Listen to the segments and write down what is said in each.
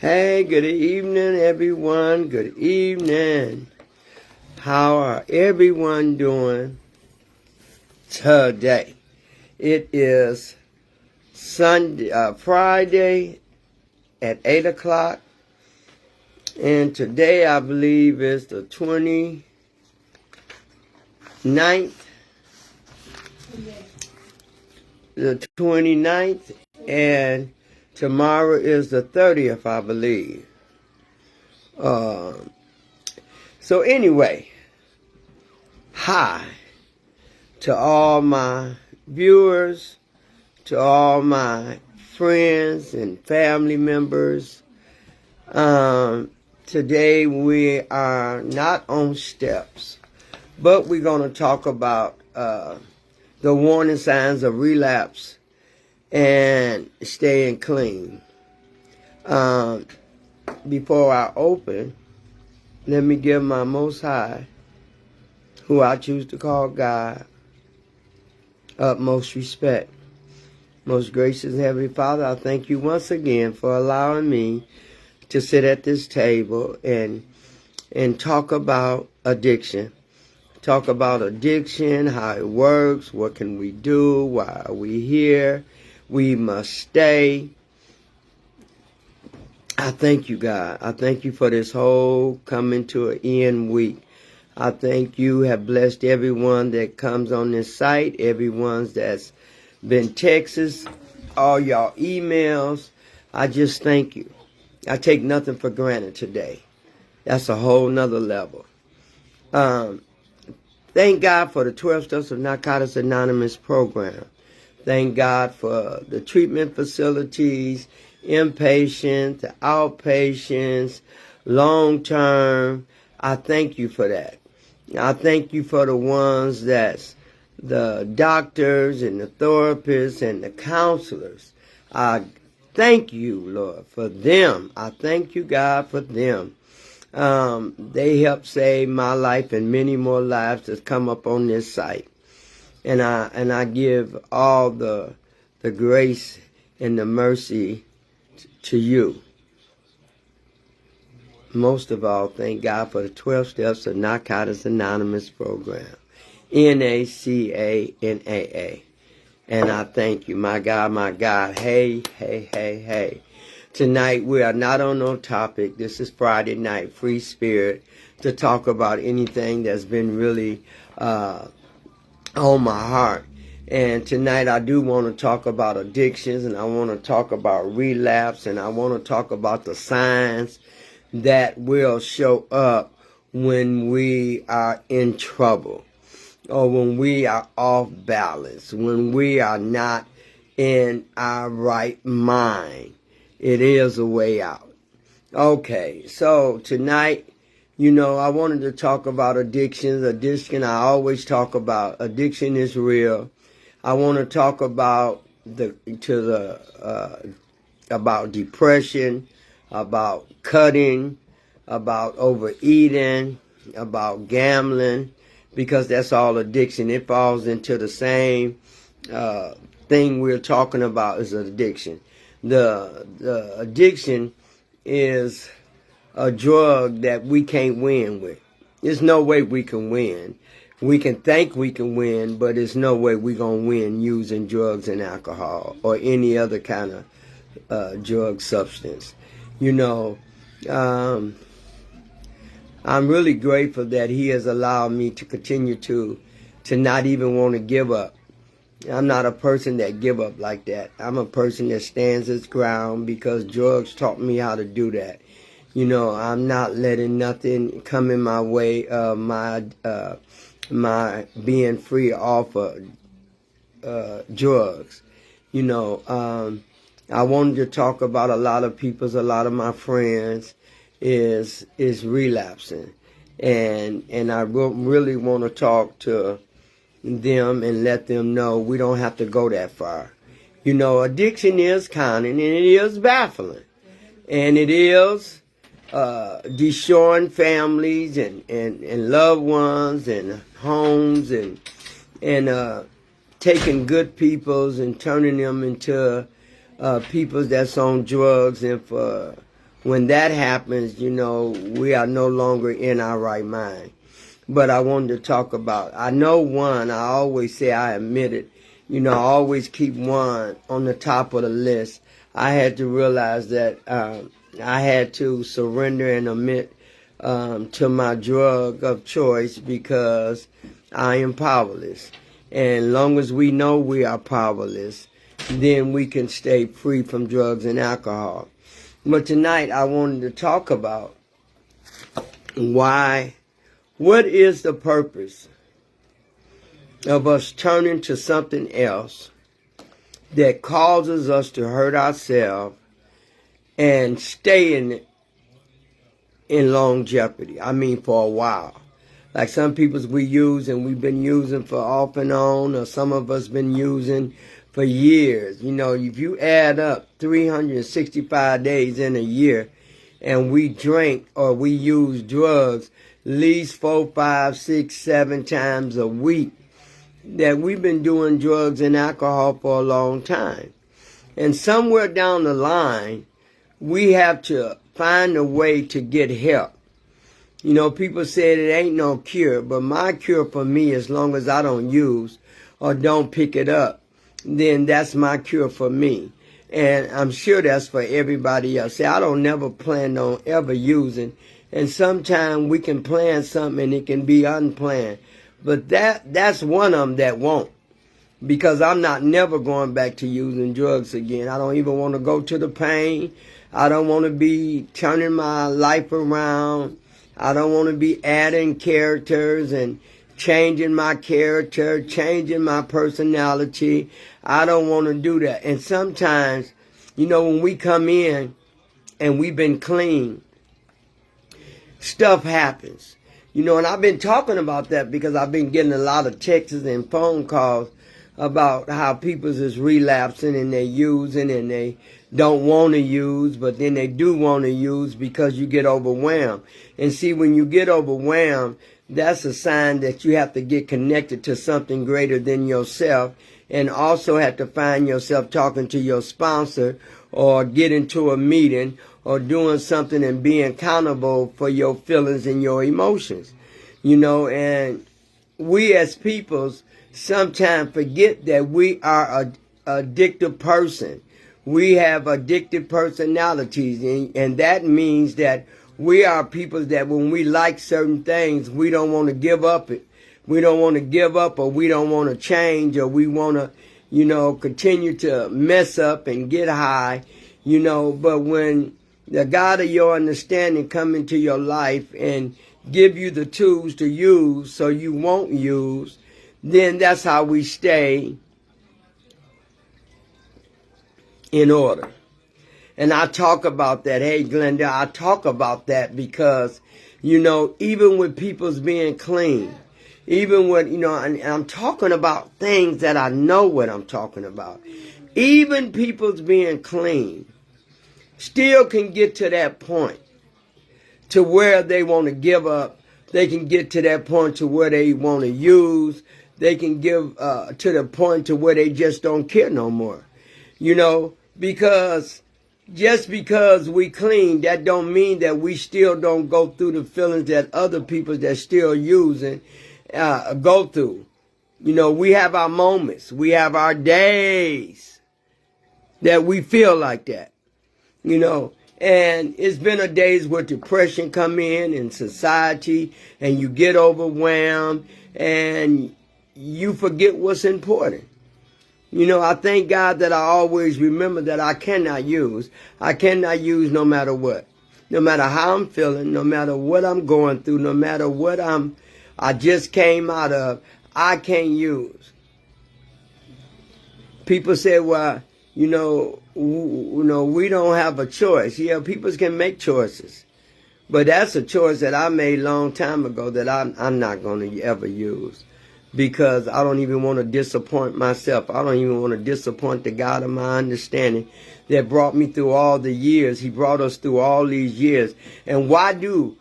Hey, good evening, everyone. Good evening. How are everyone doing today? It is Friday at 8 o'clock. And today I believe is the 29th. The 29th. And tomorrow is the 30th, I believe. So anyway, hi to all my viewers, to all my friends and family members. Today we are not on steps, but we're going to talk about the warning signs of relapse and staying clean. Before I open, let me give my Most High, who I choose to call God, utmost respect. Most gracious Heavenly Father, I thank you once again for allowing me to sit at this table and talk about addiction. Talk about addiction, how it works, what can we do, why are we here, we must stay. I thank you, God. I thank you for this whole coming to an end week. I thank you have blessed everyone that comes on this site, everyone that's been texts, all y'all emails. I just thank you. I take nothing for granted today. That's a whole nother level. Thank God for the 12 Steps of Narcotics Anonymous program. Thank God for the treatment facilities, inpatient, the outpatients, long-term. I thank you for that. I thank you for the ones that's the doctors and the therapists and the counselors. I thank you, Lord, for them. I thank you, God, for them. They help save my life and many more lives that's come up on this site. And I give all the grace and the mercy to you. Most of all, thank God for the 12 Steps of Narcotics Anonymous program. NACANAA. And I thank you, my God, my God. Hey, hey, hey, hey. Tonight we are not on no topic. This is Friday night, free spirit, to talk about anything that's been really on my heart. And tonight I do want to talk about addictions, and I want to talk about relapse, and I want to talk about the signs that will show up when we are in trouble, or when we are off balance, when we are not in our right mind. It is a way out. Okay, so tonight, I wanted to talk about addictions. Addiction, I always talk about. Addiction is real. I want to talk about about depression, about cutting, about overeating, about gambling, because that's all addiction. It falls into the same thing we're talking about is addiction. The addiction is a drug that we can't win with. There's no way we can win. We can think we can win, but there's no way we're going to win using drugs and alcohol or any other kind of drug substance. I'm really grateful that He has allowed me to continue to not even want to give up. I'm not a person that give up like that. I'm a person that stands its ground because drugs taught me how to do that. I'm not letting nothing come in my way of my being free off of drugs. I wanted to talk about a lot of my friends is relapsing, and I really want to talk to them and let them know we don't have to go that far. Addiction is conning, and it is baffling, and it is destroying families and loved ones and homes and taking good peoples and turning them into peoples that's on drugs and for When that happens, we are no longer in our right mind. But I wanted to talk about, I know one, I always say I admit it. I always keep one on the top of the list. I had to realize that I had to surrender and admit to my drug of choice because I am powerless. And long as we know we are powerless, then we can stay free from drugs and alcohol. But tonight I wanted to talk about what is the purpose of us turning to something else that causes us to hurt ourselves and stay in long jeopardy. I mean, for a while. Like some people we use and we've been using for off and on, or some of us been using for years. If you add up 365 days in a year and we drink or we use drugs at least 4, 5, 6, 7 times a week, that we've been doing drugs and alcohol for a long time. And somewhere down the line, we have to find a way to get help. People said it ain't no cure, but my cure for me, as long as I don't use or don't pick it up, then that's my cure for me. And I'm sure that's for everybody else. See, I don't never plan on ever using. And sometimes we can plan something and it can be unplanned. But that's one of them that won't. Because I'm not never going back to using drugs again. I don't even want to go to the pain. I don't want to be turning my life around. I don't want to be adding characters and changing my character, changing my personality. I don't want to do that. And sometimes, when we come in and we've been clean, stuff happens. And I've been talking about that because I've been getting a lot of texts and phone calls about how people is relapsing and they're using and they don't want to use, but then they do want to use because you get overwhelmed. And see, when you get overwhelmed, that's a sign that you have to get connected to something greater than yourself, and also have to find yourself talking to your sponsor or get into a meeting or doing something and being accountable for your feelings and your emotions. And we as peoples sometimes forget that we are a addictive person. We have addictive personalities, and that means that we are people that when we like certain things, we don't want to give up it. We don't want to give up, or we don't want to change, or we want to, continue to mess up and get high, But when the God of your understanding come into your life and give you the tools to use so you won't use, then that's how we stay in order. And I talk about that. Hey, Glenda, I talk about that because, even with people's being clean, even with, and I'm talking about things that I know what I'm talking about. Even people's being clean still can get to that point to where they want to give up. They can get to that point to where they want to use. They can give to the point to where they just don't care no more. Because just because we clean, that don't mean that we still don't go through the feelings that other people that still using go through. We have our moments. We have our days that we feel like that. And it's been a days where depression come in society, and you get overwhelmed and you forget what's important. I thank God that I always remember that I cannot use. I cannot use no matter what. No matter how I'm feeling, no matter what I'm going through, no matter what I just came out of, I can't use. People say, well, we don't have a choice. Yeah, people can make choices. But that's a choice that I made a long time ago that I'm not going to ever use. Because I don't even want to disappoint myself. I don't even want to disappoint the God of my understanding that brought me through all the years. He brought us through all these years. And why do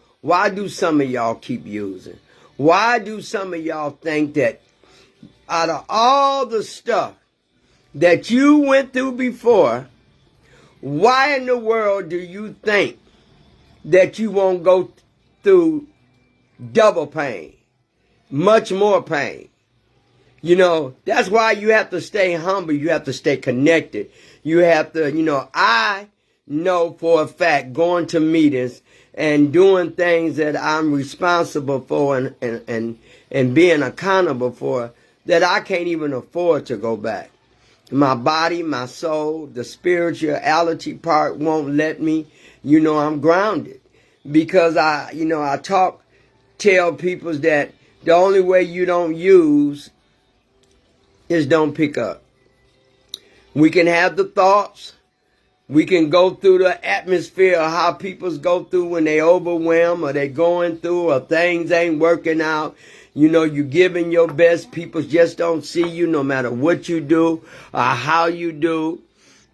some of y'all keep using? Why do some of y'all think that out of all the stuff that you went through before, why in the world do you think that you won't go through double pain, much more pain. You know, that's why you have to stay humble. You have to stay connected. You have to, I know for a fact going to meetings and doing things that I'm responsible for and being accountable for, that I can't even afford to go back. My body, my soul, the spirituality part won't let me. I'm grounded because I tell people that the only way you don't use is don't pick up. We can have the thoughts. We can go through the atmosphere of how people go through when they overwhelmed or they going through or things ain't working out. You giving your best. People just don't see you no matter what you do or how you do.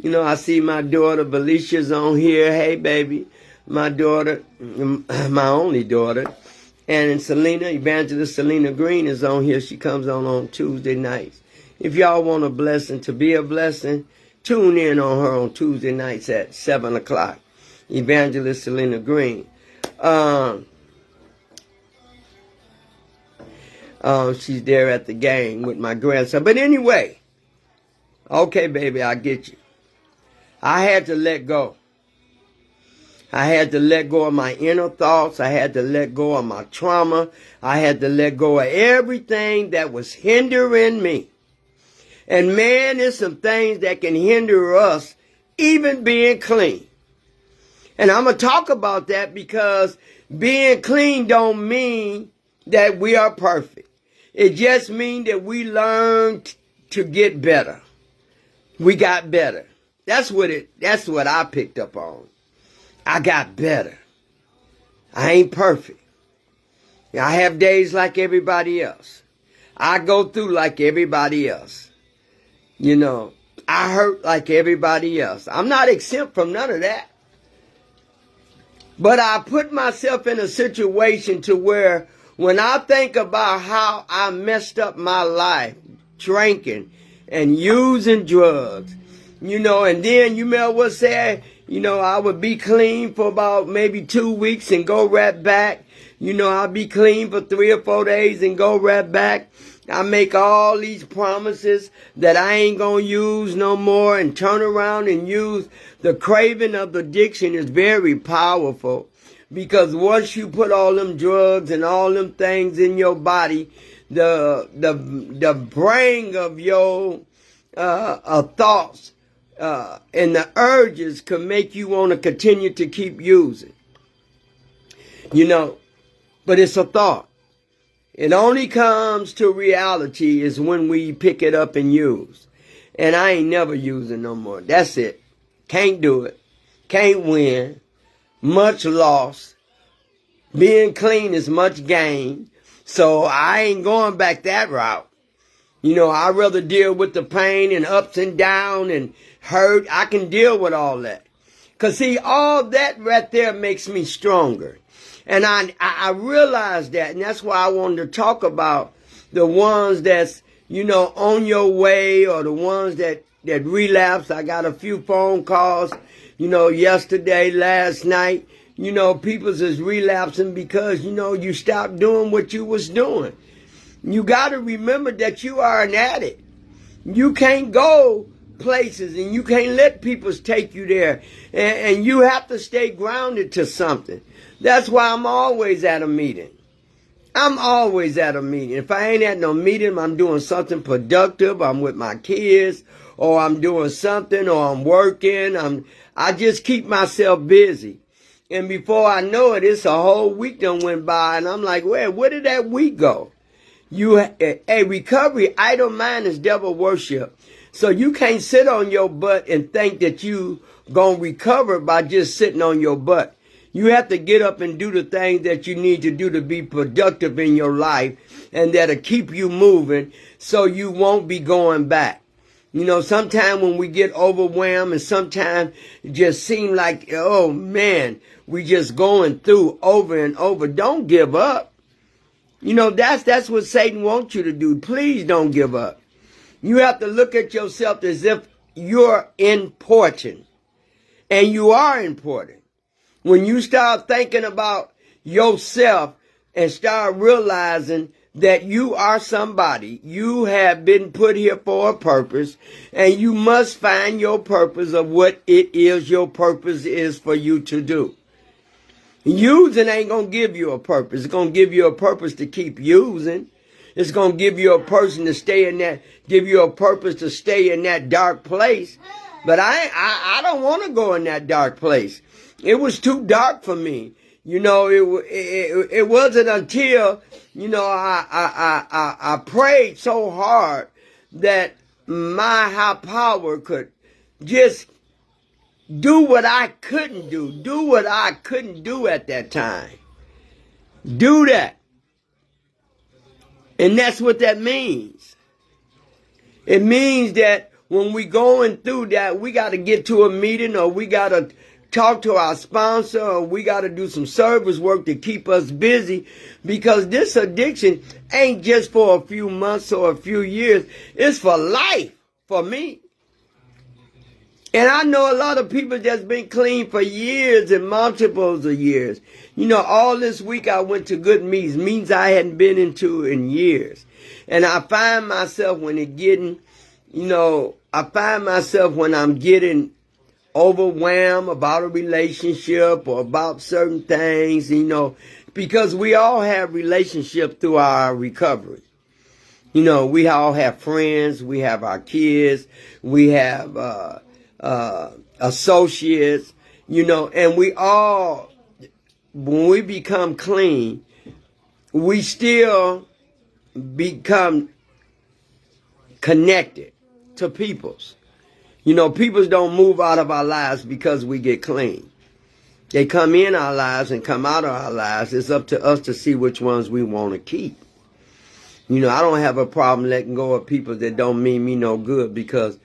I see my daughter, Belicia's on here. Hey, baby. My daughter, my only daughter. And Selena, Evangelist Selena Green is on here. She comes on Tuesday nights. If y'all want a blessing to be a blessing, tune in on her on Tuesday nights at 7 o'clock. Evangelist Selena Green. She's there at the game with my grandson. But anyway, okay, baby, I get you. I had to let go. I had to let go of my inner thoughts. I had to let go of my trauma. I had to let go of everything that was hindering me. And man, there's some things that can hinder us even being clean. And I'm going to talk about that because being clean don't mean that we are perfect. It just means that we learned to get better. We got better. That's what I picked up on. I got better. I ain't perfect. I have days like everybody else. I go through like everybody else. I hurt like everybody else. I'm not exempt from none of that. But I put myself in a situation to where when I think about how I messed up my life, drinking and using drugs, and then you may well say, I would be clean for about maybe 2 weeks and go right back. I'll be clean for 3 or 4 days and go right back. I make all these promises that I ain't going to use no more and turn around and use. The craving of the addiction is very powerful because once you put all them drugs and all them things in your body, the brain of your thoughts and the urges can make you want to continue to keep using. But it's a thought. It only comes to reality is when we pick it up and use. And I ain't never using no more. That's it. Can't do it. Can't win. Much loss. Being clean is much gain. So I ain't going back that route. I'd rather deal with the pain and ups and downs and hurt. I can deal with all that. Because see, all that right there makes me stronger. And I realized that, and that's why I wanted to talk about the ones that's, on your way or the ones that relapse. I got a few phone calls, yesterday, last night. People's is relapsing because, you stopped doing what you was doing. You got to remember that you are an addict. You can't go places and you can't let people take you there. And you have to stay grounded to something. That's why I'm always at a meeting. I'm always at a meeting. If I ain't at no meeting, I'm doing something productive. I'm with my kids, or I'm doing something, or I'm working. I just keep myself busy. And before I know it, it's a whole week done went by, and I'm like, where did that week go? A recovery, idle mind is devil worship. So you can't sit on your butt and think that you gonna recover by just sitting on your butt. You have to get up and do the things that you need to do to be productive in your life and that'll keep you moving so you won't be going back. Sometimes when we get overwhelmed and sometimes it just seem like, oh man, we just going through over and over. Don't give up. That's what Satan wants you to do. Please don't give up. You have to look at yourself as if you're important. And you are important. When you start thinking about yourself and start realizing that you are somebody, you have been put here for a purpose, and you must find your purpose of what it is your purpose is for you to do. Using ain't going to give you a purpose. It's going to give you a purpose to keep using. It's going to give you a person to stay in that, give you a purpose to stay in that dark place. But I don't want to go in that dark place. It was too dark for me. You know, it wasn't until, you know, I prayed so hard that my high power could just do what I couldn't do what I couldn't do at that time. Do that. And that's what that means. It means that when we going through that, we got to get to a meeting, or we got to talk to our sponsor, or we got to do some service work to keep us busy, because this addiction ain't just for a few months or a few years. It's for life for me. And I know a lot of people that's been clean for years and multiples of years. You know, all this week I went to good meetings I hadn't been into in years. And I find myself when I'm getting overwhelmed about a relationship or about certain things, you know, because we all have relationships through our recovery. You know, we all have friends, we have our kids, we have associates, you know, and we all, when we become clean, we still become connected to peoples. You know, peoples don't move out of our lives because we get clean. They come in our lives and come out of our lives. It's up to us to see which ones we want to keep. You know, I don't have a problem letting go of people that don't mean me no good, because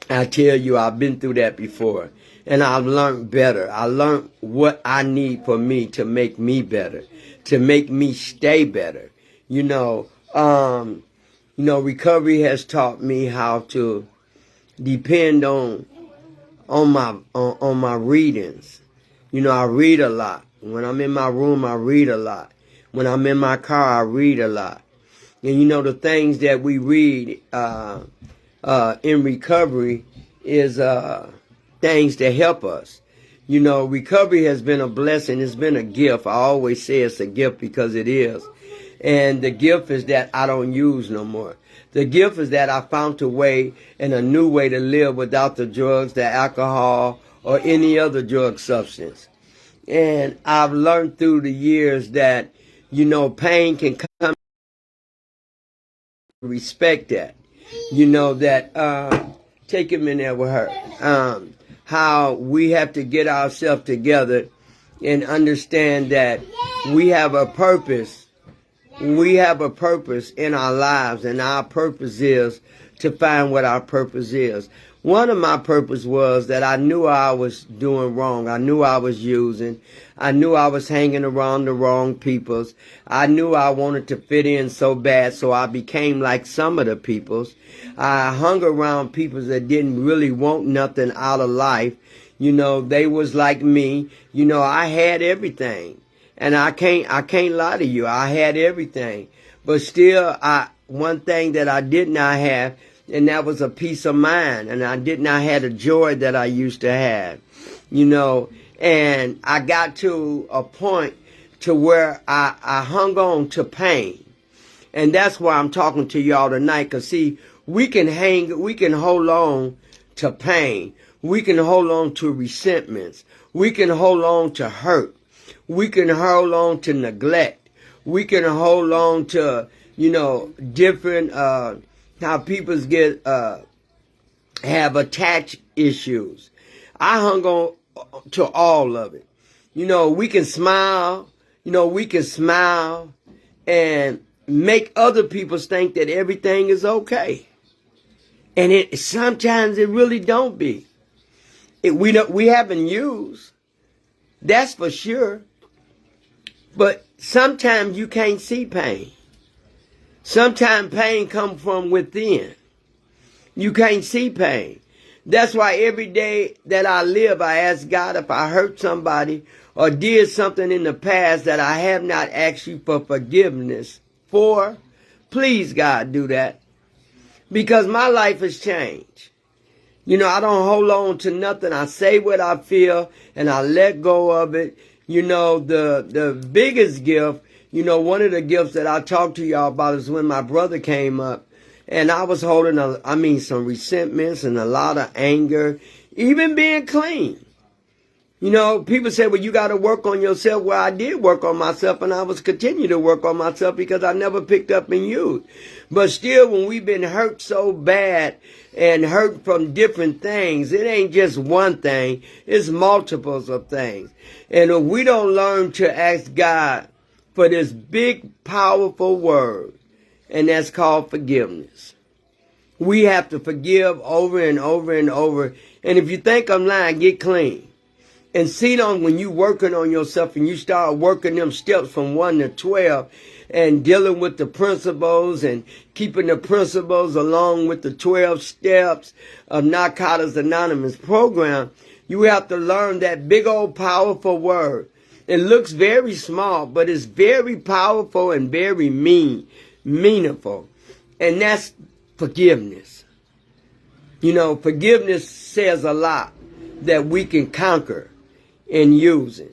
I tell you, I've been through that before, and I've learned better. I learned what I need for me to make me better, to make me stay better. You know, recovery has taught me how to depend on my readings. You know, I read a lot. When I'm in my room, I read a lot. When I'm in my car, I read a lot. And you know, the things that we read in recovery is things that help us. You know, recovery has been a blessing. It's been a gift. I always say it's a gift because it is. And the gift is that I don't use no more. The gift is that I found a way and a new way to live without the drugs, the alcohol, or any other drug substance. And I've learned through the years that, you know, pain can come. Respect that. You know, that, take him in there with her. How we have to get ourselves together and understand that we have a purpose. We have a purpose in our lives, and our purpose is to find what our purpose is. One of my purpose was that I knew I was doing wrong. I knew I was using. I knew I was hanging around the wrong peoples. I knew I wanted to fit in so bad, so I became like some of the peoples. I hung around people that didn't really want nothing out of life. You know, they was like me. You know, I had everything. And I can't lie to you. I had everything. But still, one thing that I did not have, and that was a peace of mind. And I did not have the joy that I used to have, you know. And I got to a point to where I hung on to pain. And that's why I'm talking to y'all tonight. Because, see, we can hold on to pain. We can hold on to resentments. We can hold on to hurt. We can hold on to neglect. We can hold on to, you know, different, how people have attached issues. I hung on to all of it. You know, we can smile. You know, we can smile and make other people think that everything is okay. And sometimes it really don't be. We haven't used. That's for sure. But sometimes you can't see pain. Sometimes pain comes from within. You can't see pain. That's why every day that I live, I ask God if I hurt somebody or did something in the past that I have not asked you for forgiveness for. Please, God, do that. Because my life has changed. You know, I don't hold on to nothing. I say what I feel and I let go of it. You know, the biggest gift, you know, one of the gifts that I talked to y'all about is when my brother came up and I was holding, some resentments and a lot of anger, even being clean. You know, people say, well, you got to work on yourself. Well, I did work on myself and I was continue to work on myself because I never picked up and used. But still, when we've been hurt so bad and hurt from different things, it ain't just one thing. It's multiples of things. And if we don't learn to ask God for this big, powerful word, and that's called forgiveness. We have to forgive over and over and over. And if you think I'm lying, get clean. And see on when you working on yourself and you start working them steps from 1 to 12 and dealing with the principles and keeping the principles along with the 12 steps of Narcotics Anonymous program, you have to learn that big old powerful word. It looks very small, but it's very powerful and very meaningful. And that's forgiveness. You know, forgiveness says a lot that we can conquer in using.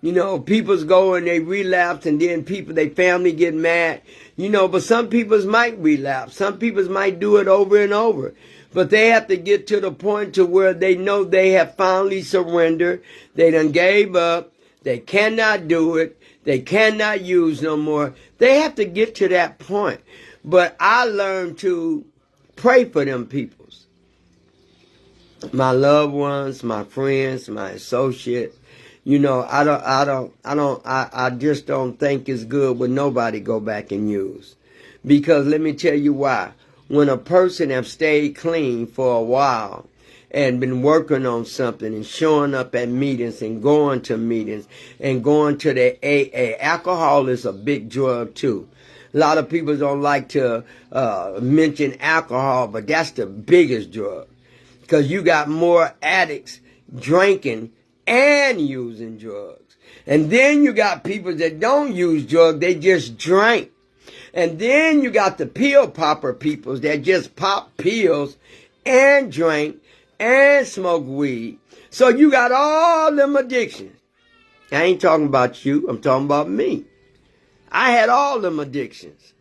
You know, people's go and they relapse and then their family get mad. You know, but some people's might relapse. Some people's might do it over and over. But they have to get to the point to where they know they have finally surrendered. They done gave up. They cannot do it. They cannot use no more. They have to get to that point. But I learned to pray for them peoples. My loved ones, my friends, my associates. You know, I just don't think it's good when nobody go back and use. Because let me tell you why. When a person have stayed clean for a while and been working on something and showing up at meetings and going to meetings and going to the AA, alcohol is a big drug too. A lot of people don't like to mention alcohol, but that's the biggest drug. Because you got more addicts drinking and using drugs. And then you got people that don't use drugs, they just drink. And then you got the pill popper people that just pop pills and drink and smoke weed. So you got all them addictions. I ain't talking about you, I'm talking about me. I had all them addictions.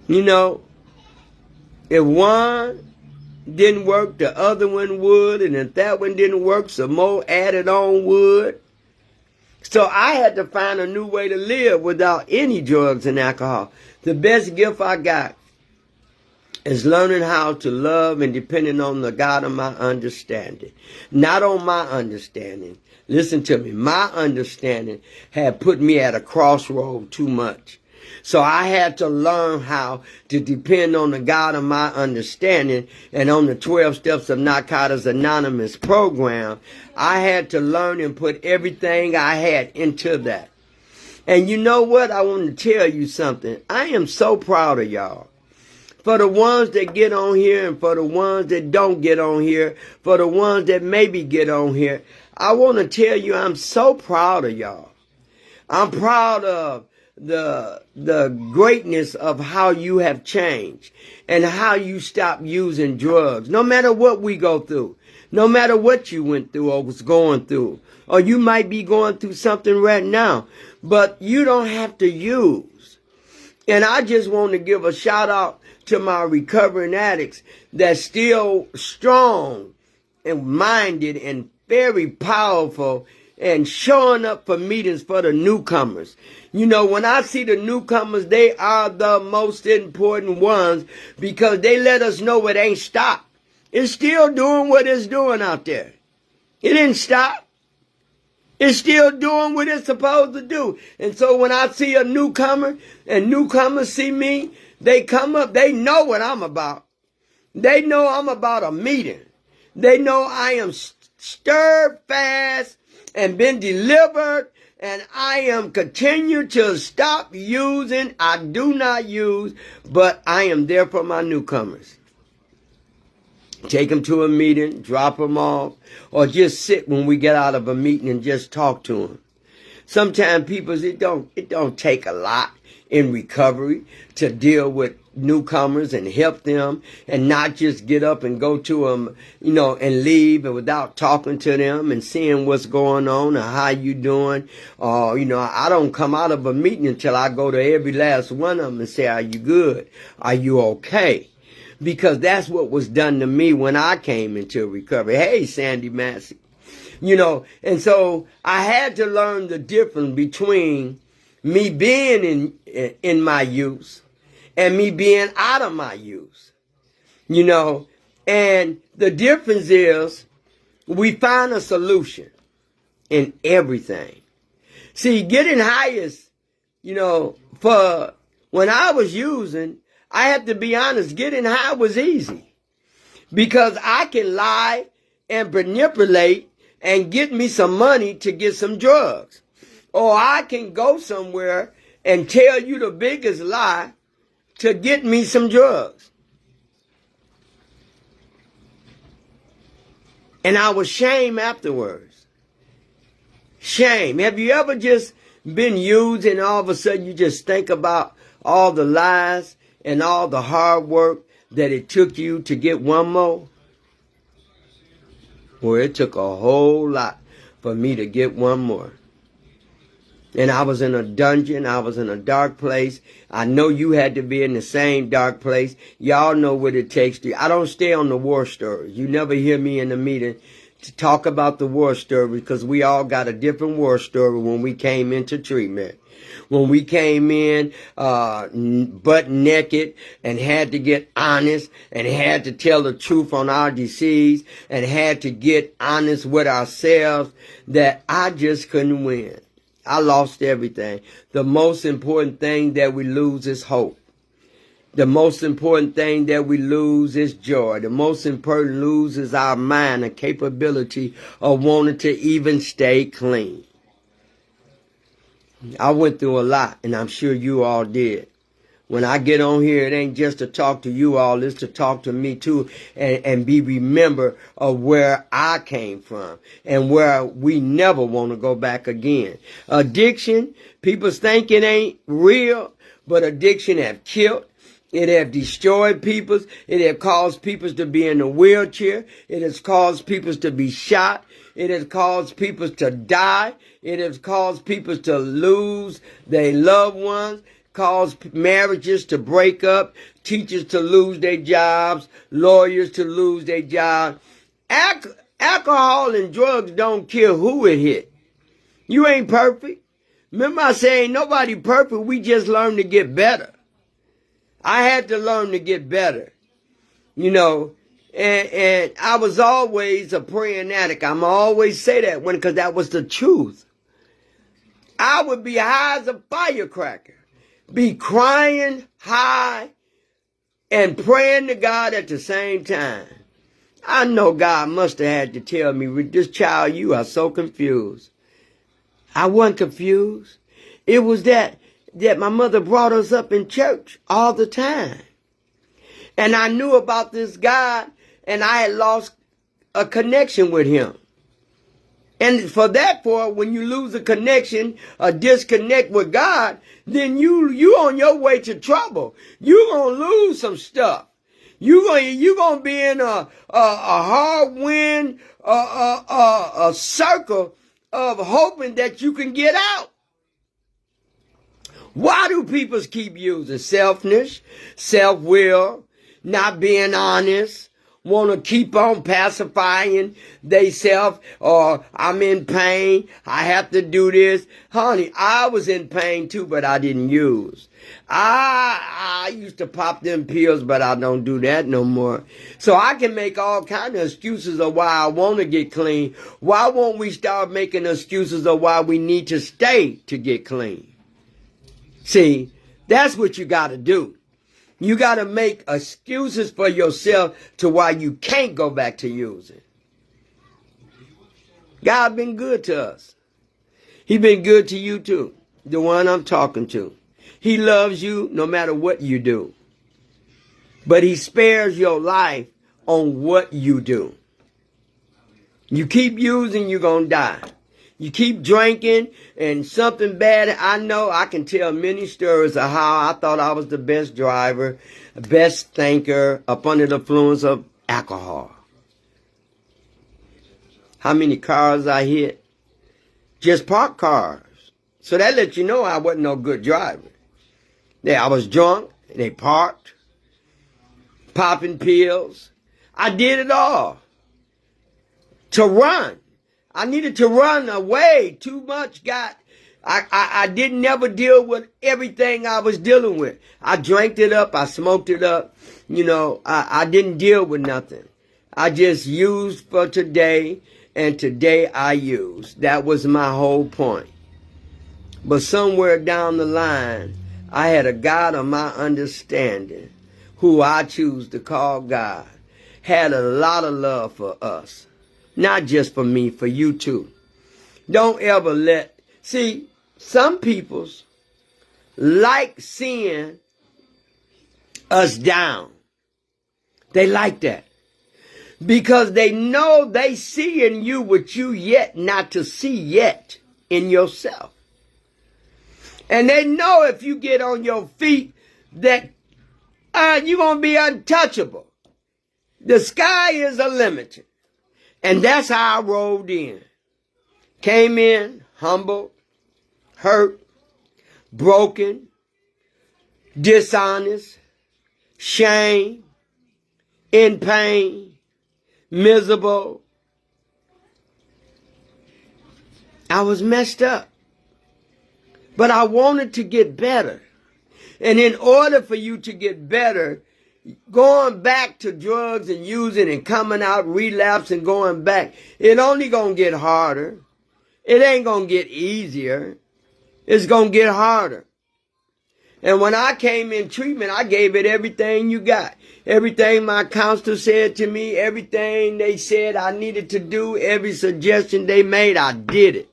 You know, if one didn't work, the other one would. And if that one didn't work, some more added on would. So I had to find a new way to live without any drugs and alcohol. The best gift I got is learning how to love and depending on the God of my understanding. Not on my understanding. Listen to me. My understanding had put me at a crossroad too much. So I had to learn how to depend on the God of my understanding and on the 12 steps of Narcotics Anonymous program. I had to learn and put everything I had into that. And you know what? I want to tell you something. I am so proud of y'all. For the ones that get on here and for the ones that don't get on here, for the ones that maybe get on here, I want to tell you I'm so proud of y'all. I'm proud of the greatness of how you have changed and how you stopped using drugs. No matter what we go through, no matter what you went through or was going through, or you might be going through something right now, but you don't have to use. And I just want to give a shout out to my recovering addicts that's still strong and minded and very powerful and showing up for meetings for the newcomers. You know, when I see the newcomers, they are the most important ones because they let us know it ain't stopped. It's still doing what it's doing out there. It didn't stop. It's still doing what it's supposed to do. And so when I see a newcomer and newcomers see me, they come up, they know what I'm about. They know I'm about a meeting. They know I am stirred fast and been delivered, and I am continue to stop using. I do not use, but I am there for my newcomers. Take them to a meeting, drop them off, or just sit when we get out of a meeting and just talk to them. Sometimes people, it don't take a lot in recovery to deal with newcomers and help them, and not just get up and go to them, and leave and without talking to them and seeing what's going on or how you doing. I don't come out of a meeting until I go to every last one of them and say, are you good? Are you okay? Because that's what was done to me when I came into recovery. Hey, Sandy Massey. And so I had to learn the difference between me being in my use and me being out of my use. And the difference is we find a solution in everything. See, getting high is, for when I was using, I have to be honest, getting high was easy because I can lie and manipulate and get me some money to get some drugs. Or I can go somewhere and tell you the biggest lie to get me some drugs. And I was shame afterwards. Shame. Have you ever just been used and all of a sudden you just think about all the lies and all the hard work that it took you to get one more? Well, it took a whole lot for me to get one more. And I was in a dungeon. I was in a dark place. I know you had to be in the same dark place. Y'all know what it takes to. I don't stay on the war stories. You never hear me in the meeting to talk about the war story because we all got a different war story when we came into treatment. When we came in butt naked and had to get honest and had to tell the truth on our disease and had to get honest with ourselves, that I just couldn't win. I lost everything. The most important thing that we lose is hope. The most important thing that we lose is joy. The most important lose is our mind, the capability of wanting to even stay clean. I went through a lot, and I'm sure you all did. When I get on here, it ain't just to talk to you all, it's to talk to me too and be remember of where I came from and where we never want to go back again. Addiction, people think it ain't real, but addiction have killed. It have destroyed people. It have caused people to be in a wheelchair. It has caused people to be shot. It has caused people to die. It has caused people to lose their loved ones. Caused marriages to break up. Teachers to lose their jobs. Lawyers to lose their jobs. Alcohol and drugs don't care who it hit. You ain't perfect. Remember I say ain't nobody perfect. We just learn to get better. I had to learn to get better, and I was always a praying addict. I'm always say that because that was the truth. I would be high as a firecracker, be crying high and praying to God at the same time. I know God must have had to tell me, this child, you are so confused. I wasn't confused. It was that my mother brought us up in church all the time. And I knew about this God, and I had lost a connection with him. And when you lose a connection, a disconnect with God, then you on your way to trouble. You gonna lose some stuff. You gonna be in a hard wind, a circle of hoping that you can get out. Why do people keep using selfishness, self-will, not being honest, want to keep on pacifying theyself, or I'm in pain, I have to do this? Honey, I was in pain too, but I didn't use. I used to pop them pills, but I don't do that no more. So I can make all kinds of excuses of why I want to get clean. Why won't we start making excuses of why we need to stay to get clean? See, that's what you got to do. You got to make excuses for yourself to why you can't go back to using. God been good to us. He been good to you too, the one I'm talking to. He loves you no matter what you do. But he spares your life on what you do. You keep using, you're going to die. You keep drinking and something bad. I know I can tell many stories of how I thought I was the best driver, best thinker up under the influence of alcohol. How many cars I hit? Just parked cars. So that lets you know I wasn't no good driver. I was drunk, they parked, popping pills. I did it all. To run. I needed to run away. Too much I didn't never deal with everything I was dealing with. I drank it up. I smoked it up. I didn't deal with nothing. I just used for today, and today I used. That was my whole point. But somewhere down the line, I had a God of my understanding, who I choose to call God, had a lot of love for us. Not just for me, for you too. Don't ever see, some peoples like seeing us down. They like that. Because they know they see in you what you yet not to see yet in yourself. And they know if you get on your feet that you're going to be untouchable. The sky is unlimited. And that's how I rolled in. Came in humble, hurt, broken, dishonest, shame, in pain, miserable. I was messed up. But I wanted to get better. And in order for you to get better, going back to drugs and using and coming out, relapse and going back, it only gonna get harder. It ain't gonna get easier. It's gonna get harder. And when I came in treatment, I gave it everything you got. Everything my counselor said to me, everything they said I needed to do, every suggestion they made, I did it.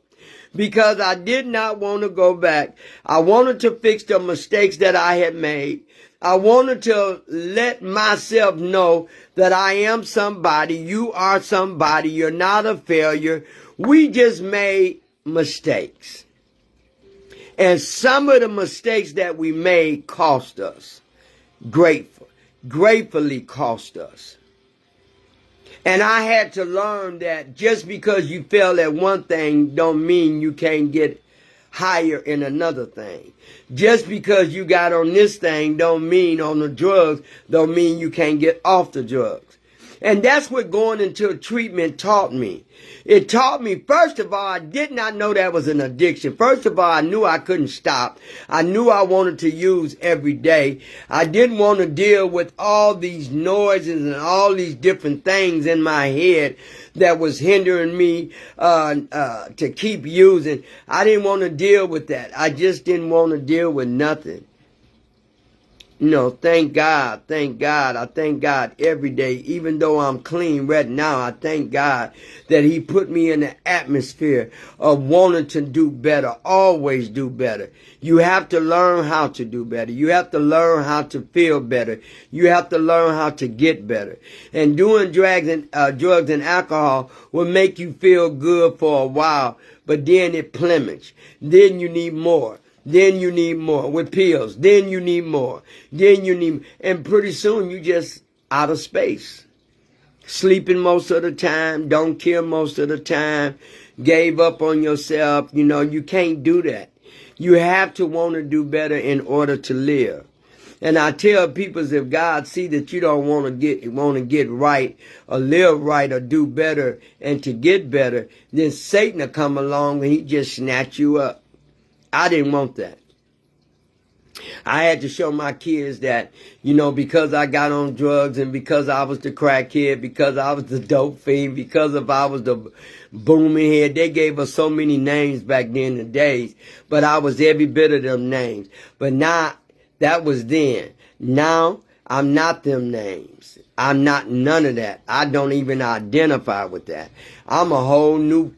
Because I did not want to go back. I wanted to fix the mistakes that I had made. I wanted to let myself know that I am somebody. You are somebody. You're not a failure. We just made mistakes. And some of the mistakes that we made cost us. Gratefully cost us. And I had to learn that just because you fail at one thing don't mean you can't get higher in another thing. Just because you got on this thing don't mean on the drugs, don't mean you can't get off the drugs. And that's what going into treatment taught me. It taught me, first of all, I did not know that was an addiction. First of all, I knew I couldn't stop. I knew I wanted to use every day. I didn't want to deal with all these noises and all these different things in my head that was hindering me to keep using. I didn't want to deal with that. I just didn't want to deal with nothing. Thank God. I thank God every day. Even though I'm clean right now, I thank God that He put me in the atmosphere of wanting to do better, always do better. You have to learn how to do better. You have to learn how to feel better. You have to learn how to get better. And doing drugs and alcohol will make you feel good for a while, but then it plummets. Then you need more. Then you need more with pills. Then you need more. And pretty soon you just out of space. Sleeping most of the time. Don't kill most of the time. Gave up on yourself. You can't do that. You have to want to do better in order to live. And I tell people, if God see that you don't want to get right or live right or do better and to get better, then Satan will come along and he just snatch you up. I didn't want that. I had to show my kids that, because I got on drugs and because I was the crack kid, because I was the dope fiend, because I was the booming head. They gave us so many names back then in the days, but I was every bit of them names. But now, that was then. Now, I'm not them names. I'm not none of that. I don't even identify with that. I'm a whole new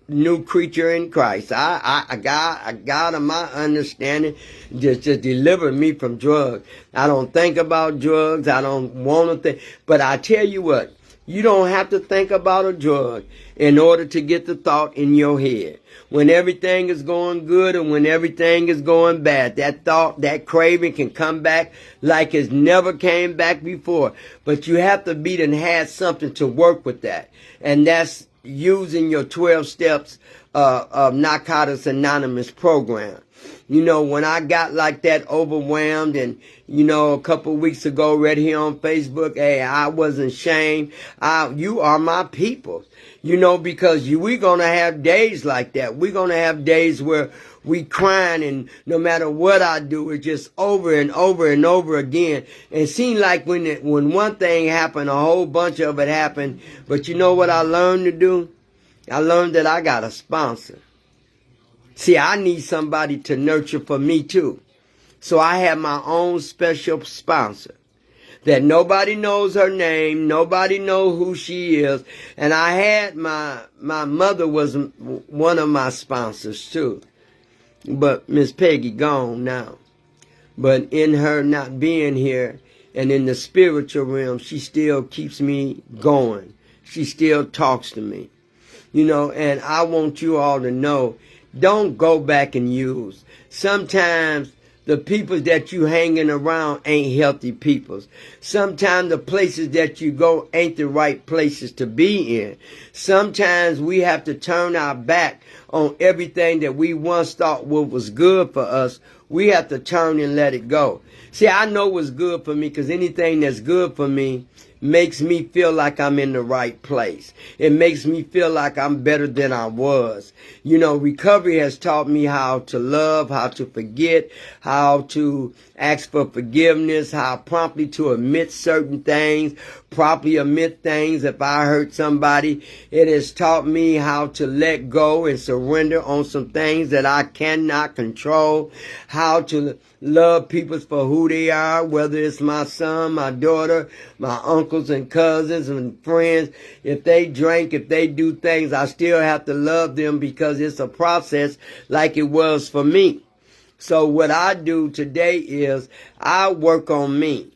new creature in Christ. God of my understanding just delivered me from drugs. I don't think about drugs. I don't want to think. But I tell you what, you don't have to think about a drug in order to get the thought in your head. When everything is going good and when everything is going bad, that thought, that craving can come back like it's never came back before. But you have to be and had something to work with that. And that's using your 12 steps of Narcotics Anonymous program. You know, when I got like that overwhelmed and, you know, a couple of weeks ago right here on Facebook, hey, I wasn't ashamed. You are my people. You know, because we're going to have days like that. We're going to have days where we crying and no matter what I do, it's just over and over and over again. And it seemed like when one thing happened, a whole bunch of it happened. But you know what I learned to do? I learned that I got a sponsor. See, I need somebody to nurture for me too. So I have my own special sponsor that nobody knows her name, nobody knows who she is. And I had my mother was one of my sponsors too. But Miss Peggy gone now. But in her not being here and in the spiritual realm, she still keeps me going. She still talks to me. You know, and I want you all to know, don't go back and use. Sometimes the people that you hanging around ain't healthy people. Sometimes the places that you go ain't the right places to be in. Sometimes we have to turn our back on everything that we once thought was good for us. We have to turn and let it go. See, I know what's good for me because anything that's good for me makes me feel like I'm in the right place. It makes me feel like I'm better than I was. You know, recovery has taught me how to love, how to forget, how to ask for forgiveness, how promptly to admit certain things, properly admit things if I hurt somebody. It has taught me how to let go and surrender on some things that I cannot control, how to love people for who they are, whether it's my son, my daughter, my uncles and cousins and friends. If they drink, if they do things, I still have to love them because it's a process like it was for me. So what I do today is I work on me.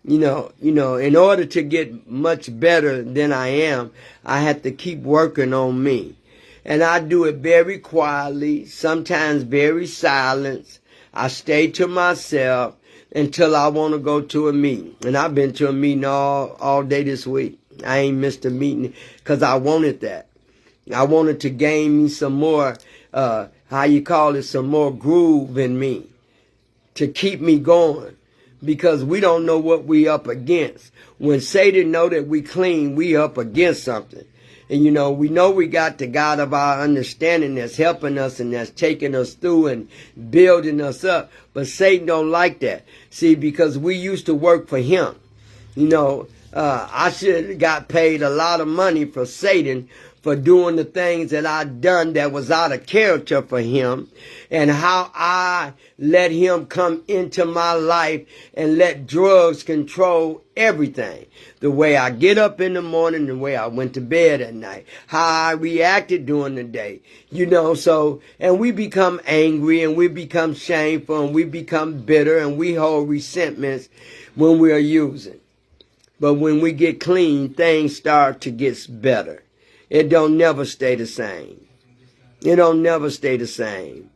You know, in order to get much better than I am, I have to keep working on me. And I do it very quietly, sometimes very silent. I stay to myself until I want to go to a meeting. And I've been to a meeting all day this week. I ain't missed a meeting because I wanted that. I wanted to gain me some more, some more groove in me to keep me going. Because we don't know what we up against. When Satan know that we clean, we up against something. And we know we got the God of our understanding that's helping us and that's taking us through and building us up. But Satan don't like that. See, because we used to work for him. I should have got paid a lot of money for Satan for doing the things that I done that was out of character for him, and how I let him come into my life and let drugs control everything. The way I get up in the morning, the way I went to bed at night, how I reacted during the day, and we become angry and we become shameful and we become bitter and we hold resentments when we are using. But when we get clean, things start to get better. It don't never stay the same. It don't never stay the same.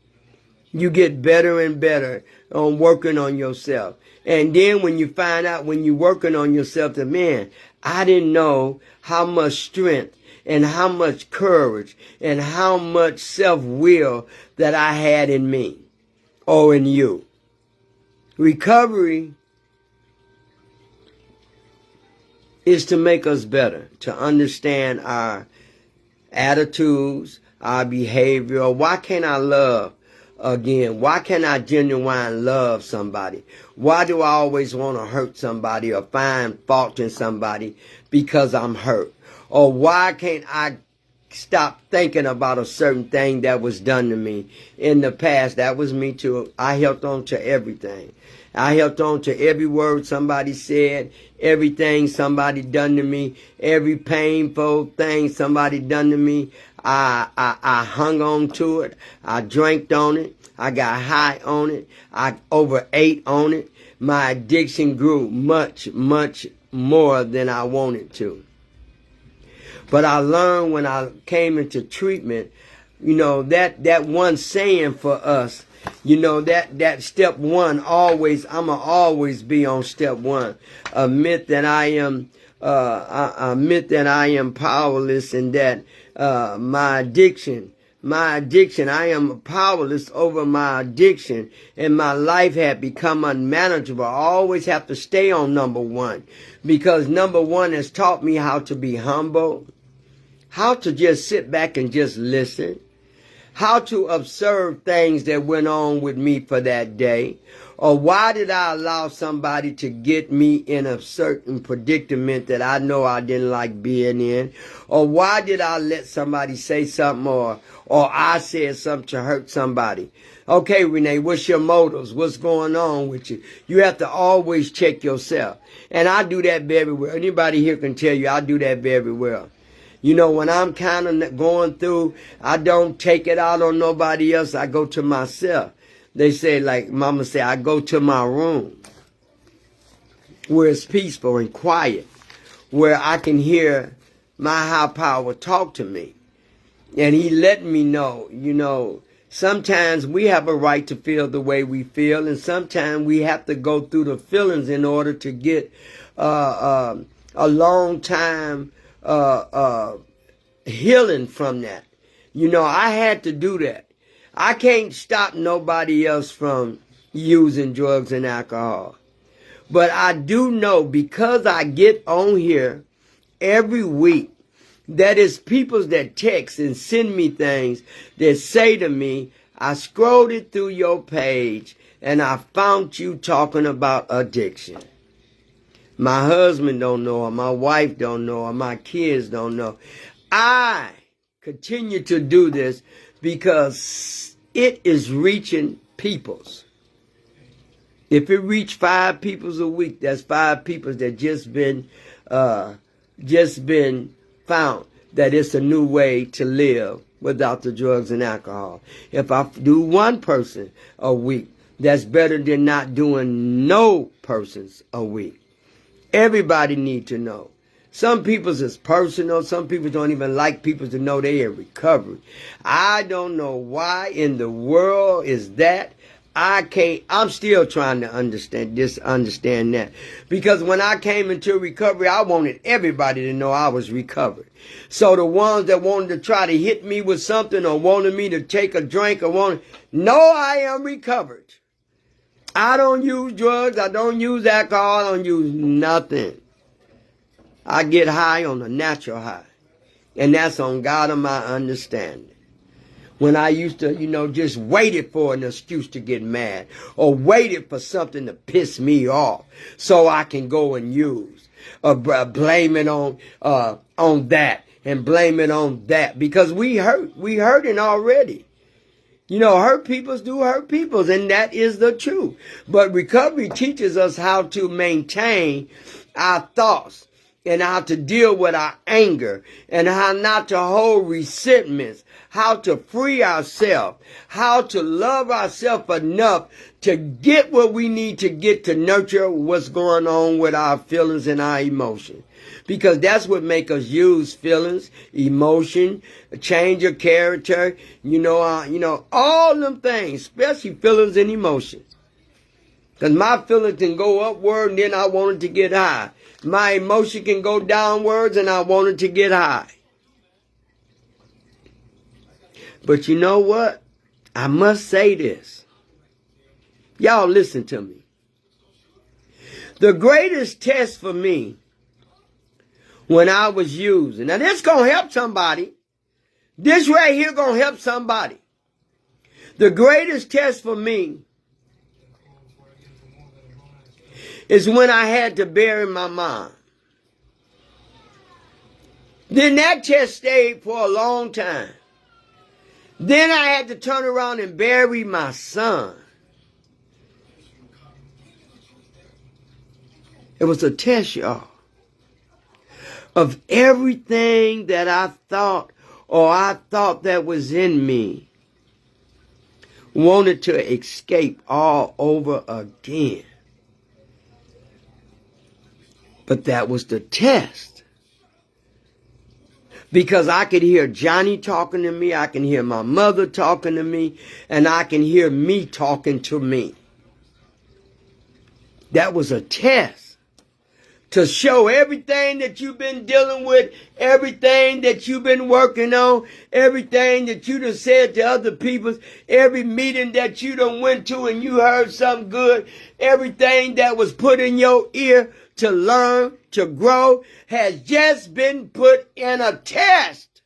You get better and better on working on yourself. And then when you find out when you're working on yourself that, man, I didn't know how much strength and how much courage and how much self-will that I had in me or in you. Recovery is to make us better, to understand our attitudes, our behavior. Why can't I love again? Why can't I genuinely love somebody? Why do I always want to hurt somebody or find fault in somebody because I'm hurt? Or why can't I stop thinking about a certain thing that was done to me in the past. That was me too. I held on to everything. I held on to every word somebody said, everything somebody done to me, every painful thing somebody done to me. I hung on to it. I drank on it. I got high on it. I overate on it. My addiction grew much, much more than I wanted to. But I learned when I came into treatment, that one saying for us, that step one I'ma always be on step one. Admit that I am powerless, and that my addiction, I am powerless over my addiction, and my life had become unmanageable. I always have to stay on number one, because number one has taught me how to be humble, how to just sit back and just listen, how to observe things that went on with me for that day, or why did I allow somebody to get me in a certain predicament that I know I didn't like being in, or why did I let somebody say something, or I said something to hurt somebody. Okay, Renee, what's your motives? What's going on with you? You have to always check yourself. And I do that very well. Anybody here can tell you I do that very well. When I'm kind of going through, I don't take it out on nobody else. I go to myself. They say, like Mama said, I go to my room where it's peaceful and quiet, where I can hear my high power talk to me. And he let me know, sometimes we have a right to feel the way we feel, and sometimes we have to go through the feelings in order to get a long time healing from that. I had to do that. I can't stop nobody else from using drugs and alcohol. But I do know, because I get on here every week, that is people that text and send me things that say to me, I scrolled it through your page and I found you talking about addiction. My husband don't know, or my wife don't know, or my kids don't know. I continue to do this because it is reaching peoples. If it reach 5 peoples a week, that's 5 peoples that just been found that it's a new way to live without the drugs and alcohol. If I do 1 person a week, that's better than not doing no persons a week. Everybody need to know. Some people's is personal. Some people don't even like people to know they in recovery. I don't know why in the world is that. I'm still trying to understand that. Because when I came into recovery, I wanted everybody to know I was recovered. So the ones that wanted to try to hit me with something, or wanted me to take a drink, no, I am recovered. I don't use drugs. I don't use alcohol. I don't use nothing. I get high on a natural high. And that's on God of my understanding. When I used to, just waited for an excuse to get mad, or waited for something to piss me off so I can go and use, or blame it on that, and blame it on that, because we hurting already. Hurt peoples do hurt peoples, and that is the truth. But recovery teaches us how to maintain our thoughts, and how to deal with our anger, and how not to hold resentments, how to free ourselves, how to love ourselves enough to get what we need to get to nurture what's going on with our feelings and our emotions. Because that's what make us use feelings, emotion, change of character, all them things, especially feelings and emotions. Because my feelings can go upward and then I want it to get high. My emotion can go downwards and I want it to get high. But you know what? I must say this. Y'all listen to me. The greatest test for me when I was using, now this gonna help somebody. This right here gonna help somebody. The greatest test for me is when I had to bury my mom. Then that test stayed for a long time. Then I had to turn around and bury my son. It was a test, y'all, of everything that I thought that was in me wanted to escape all over again. But that was the test. Because I could hear Johnny talking to me, I can hear my mother talking to me, and I can hear me talking to me. That was a test. To show everything that you've been dealing with, everything that you've been working on, everything that you done said to other people, every meeting that you done went to and you heard something good, everything that was put in your ear to learn, to grow, has just been put in a test.